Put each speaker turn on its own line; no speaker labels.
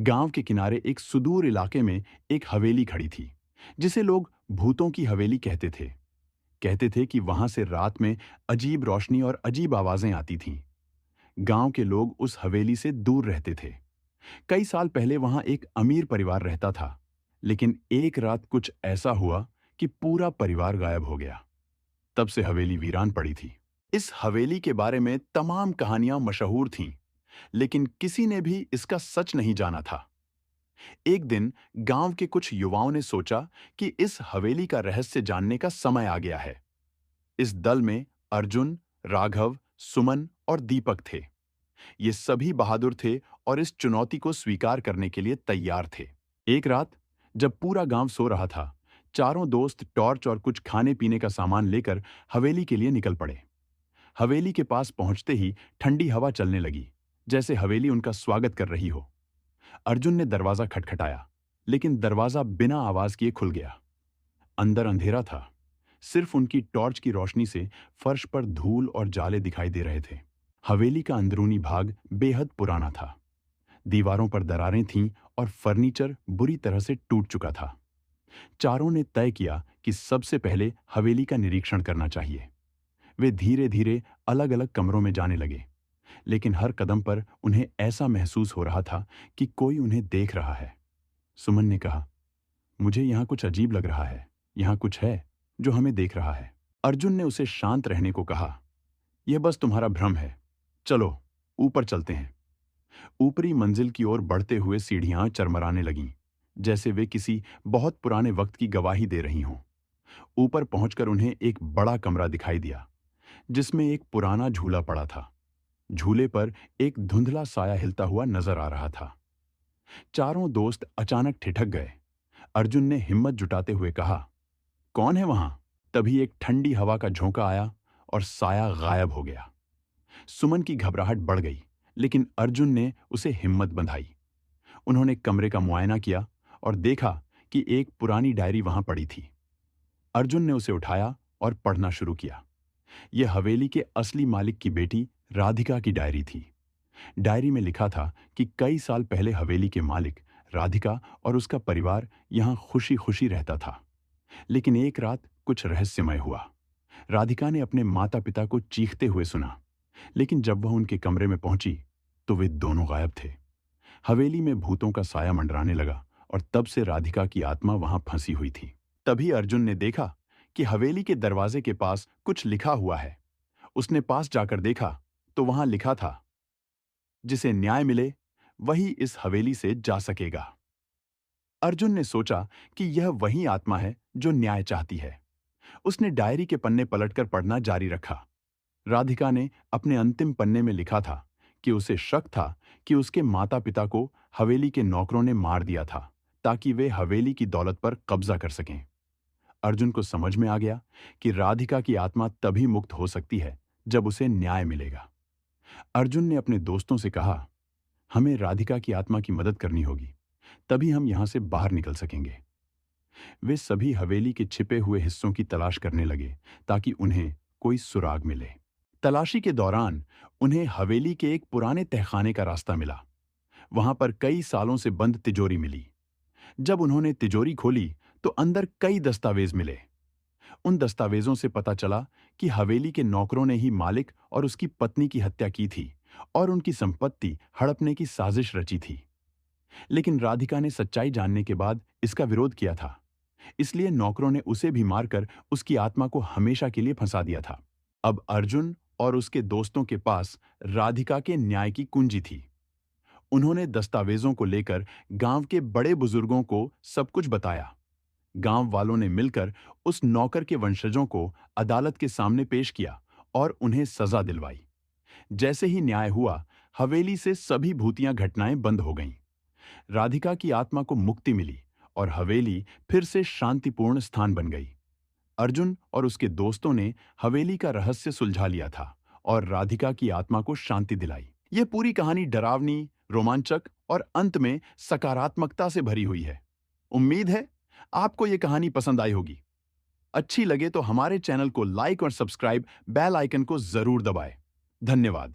गांव के किनारे एक सुदूर इलाके में एक हवेली खड़ी थी, जिसे लोग भूतों की हवेली कहते थे। कहते थे कि वहां से रात में अजीब रोशनी और अजीब आवाजें आती थीं। गांव के लोग उस हवेली से दूर रहते थे। कई साल पहले वहां एक अमीर परिवार रहता था, लेकिन एक रात कुछ ऐसा हुआ कि पूरा परिवार गायब हो गया। तब से हवेली वीरान पड़ी थी। इस हवेली के बारे में तमाम कहानियां मशहूर थीं, लेकिन किसी ने भी इसका सच नहीं जाना था। एक दिन गांव के कुछ युवाओं ने सोचा कि इस हवेली का रहस्य जानने का समय आ गया है। इस दल में अर्जुन, राघव, सुमन और दीपक थे। ये सभी बहादुर थे और इस चुनौती को स्वीकार करने के लिए तैयार थे। एक रात जब पूरा गांव सो रहा था, चारों दोस्त टॉर्च और कुछ खाने पीने का सामान लेकर हवेली के लिए निकल पड़े। हवेली के पास पहुंचते ही ठंडी हवा चलने लगी, जैसे हवेली उनका स्वागत कर रही हो। अर्जुन ने दरवाजा खटखटाया, लेकिन दरवाजा बिना आवाज किए खुल गया। अंदर अंधेरा था। सिर्फ उनकी टॉर्च की रोशनी से फर्श पर धूल और जाले दिखाई दे रहे थे। हवेली का अंदरूनी भाग बेहद पुराना था। दीवारों पर दरारें थीं और फर्नीचर बुरी तरह से टूट चुका था। चारों ने तय किया कि सबसे पहले हवेली का निरीक्षण करना चाहिए। वे धीरे धीरे अलग अलग कमरों में जाने लगे, लेकिन हर कदम पर उन्हें ऐसा महसूस हो रहा था कि कोई उन्हें देख रहा है। सुमन ने कहा, मुझे यहाँ कुछ अजीब लग रहा है। यहाँ कुछ है जो हमें देख रहा है। अर्जुन ने उसे शांत रहने को कहा, यह बस तुम्हारा भ्रम है। चलो ऊपर चलते हैं। ऊपरी मंजिल की ओर बढ़ते हुए सीढ़ियां चरमराने लगीं, जैसे वे किसी बहुत पुराने वक्त की गवाही दे रही हों। ऊपर पहुंचकर उन्हें एक बड़ा कमरा दिखाई दिया, जिसमें एक पुराना झूला पड़ा था। झूले पर एक धुंधला साया हिलता हुआ नजर आ रहा था। चारों दोस्त अचानक ठिठक गए। अर्जुन ने हिम्मत जुटाते हुए कहा, कौन है वहां? तभी एक ठंडी हवा का झोंका आया और साया गायब हो गया। सुमन की घबराहट बढ़ गई, लेकिन अर्जुन ने उसे हिम्मत बंधाई। उन्होंने कमरे का मुआयना किया और देखा कि एक पुरानी डायरी वहां पड़ी थी। अर्जुन ने उसे उठाया और पढ़ना शुरू किया। यह हवेली के असली मालिक की बेटी राधिका की डायरी थी। डायरी में लिखा था कि कई साल पहले हवेली के मालिक राधिका और उसका परिवार यहां खुशी खुशी रहता था। लेकिन एक रात कुछ रहस्यमय हुआ। राधिका ने अपने माता पिता को चीखते हुए सुना, लेकिन जब वह उनके कमरे में पहुंची तो वे दोनों गायब थे। हवेली में भूतों का साया मंडराने लगा और तब से राधिका की आत्मा वहां फंसी हुई थी। तभी अर्जुन ने देखा कि हवेली के दरवाजे के पास कुछ लिखा हुआ है। उसने पास जाकर देखा तो वहां लिखा था, जिसे न्याय मिले वही इस हवेली से जा सकेगा। अर्जुन ने सोचा कि यह वही आत्मा है जो न्याय चाहती है। उसने डायरी के पन्ने पलटकर पढ़ना जारी रखा। राधिका ने अपने अंतिम पन्ने में लिखा था कि उसे शक था कि उसके माता पिता को हवेली के नौकरों ने मार दिया था, ताकि वे हवेली की दौलत पर कब्जा कर सकें। अर्जुन को समझ में आ गया कि राधिका की आत्मा तभी मुक्त हो सकती है जब उसे न्याय मिलेगा। अर्जुन ने अपने दोस्तों से कहा, हमें राधिका की आत्मा की मदद करनी होगी, तभी हम यहां से बाहर निकल सकेंगे। वे सभी हवेली के छिपे हुए हिस्सों की तलाश करने लगे, ताकि उन्हें कोई सुराग मिले। तलाशी के दौरान उन्हें हवेली के एक पुराने तहखाने का रास्ता मिला। वहां पर कई सालों से बंद तिजोरी मिली। जब उन्होंने तिजोरी खोली तो अंदर कई दस्तावेज मिले। उन दस्तावेजों से पता चला कि हवेली के नौकरों ने ही मालिक और उसकी पत्नी की हत्या की थी और उनकी संपत्ति हड़पने की साजिश रची थी। लेकिन राधिका ने सच्चाई जानने के बाद इसका विरोध किया था, इसलिए नौकरों ने उसे भी मारकर उसकी आत्मा को हमेशा के लिए फंसा दिया था। अब अर्जुन और उसके दोस्तों के पास राधिका के न्याय की कुंजी थी। उन्होंने दस्तावेजों को लेकर गांव के बड़े बुजुर्गों को सब कुछ बताया। गांव वालों ने मिलकर उस नौकर के वंशजों को अदालत के सामने पेश किया और उन्हें सजा दिलवाई। जैसे ही न्याय हुआ, हवेली से सभी भूतियां घटनाएं बंद हो गईं। राधिका की आत्मा को मुक्ति मिली और हवेली फिर से शांतिपूर्ण स्थान बन गई। अर्जुन और उसके दोस्तों ने हवेली का रहस्य सुलझा लिया था और राधिका की आत्मा को शांति दिलाई। यह पूरी कहानी डरावनी, रोमांचक और अंत में सकारात्मकता से भरी हुई है। उम्मीद है आपको यह कहानी पसंद आई होगी। अच्छी लगे तो हमारे चैनल को लाइक और सब्सक्राइब, बेल आइकन को जरूर दबाएं। धन्यवाद।